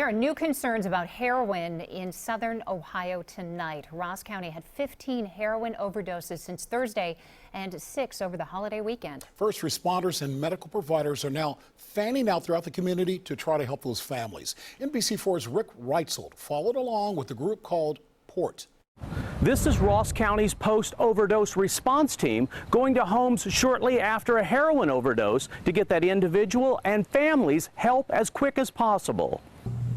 There are new concerns about heroin in southern Ohio tonight. Ross County had 15 heroin overdoses since Thursday and 6 over the holiday weekend. First responders and medical providers are now fanning out throughout the community to try to help those families. NBC4's Rick REITZEL followed along with the group called PORT. This is Ross County's post-overdose response team going to homes shortly after a heroin overdose to get that individual and families help as quick as possible.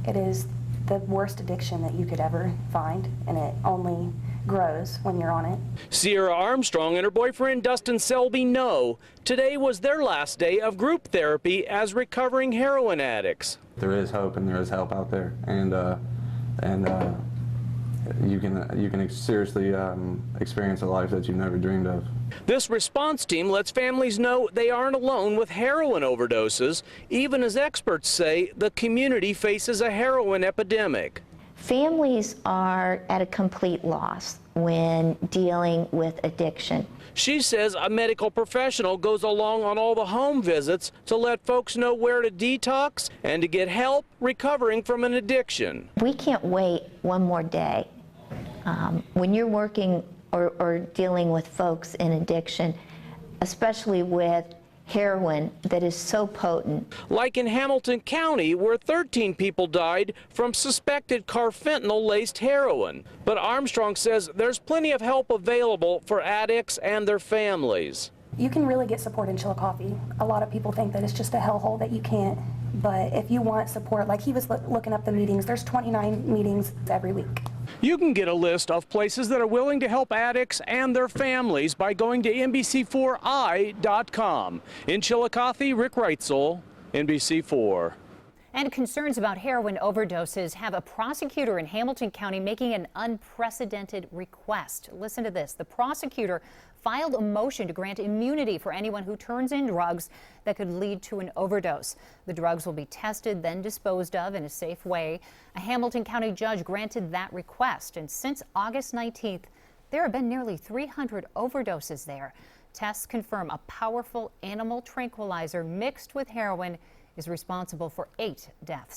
It is the worst addiction that you could ever find, and it only grows when you're on it. Sierra Armstrong and her boyfriend Dustin SELBY know today was their last day of group therapy as recovering heroin addicts. There is hope and there is help out there, and you can seriously experience a life that you've never dreamed of. This response team lets families know they aren't alone with heroin overdoses, even as experts say the community faces a heroin epidemic. Families are at a complete loss when dealing with addiction. She says a medical professional goes along on all the home visits to let folks know where to detox and to get help recovering from an addiction. We can't wait one more day. When you're working or dealing with folks in addiction, especially with heroin that is so potent. Like in Hamilton County, where 13 people died from suspected carfentanil-laced heroin. But Armstrong says there's plenty of help available for addicts and their families. You can really get support in Chillicothe. A lot of people think that it's just a hellhole that you can't, but if you want support, like he was looking up the meetings, there's 29 meetings every week. You can get a list of places that are willing to help addicts and their families by going to NBC4i.com. In Chillicothe, Rick REITZEL, NBC4. And concerns about heroin overdoses have a prosecutor in Hamilton County making an unprecedented request. Listen to this. The prosecutor filed a motion to grant immunity for anyone who turns in drugs that could lead to an overdose. The drugs will be tested, then disposed of in a safe way. A Hamilton County judge granted that request, and since August 19th, there have been nearly 300 overdoses there. Tests confirm a powerful animal tranquilizer mixed with heroin is responsible for 8 deaths.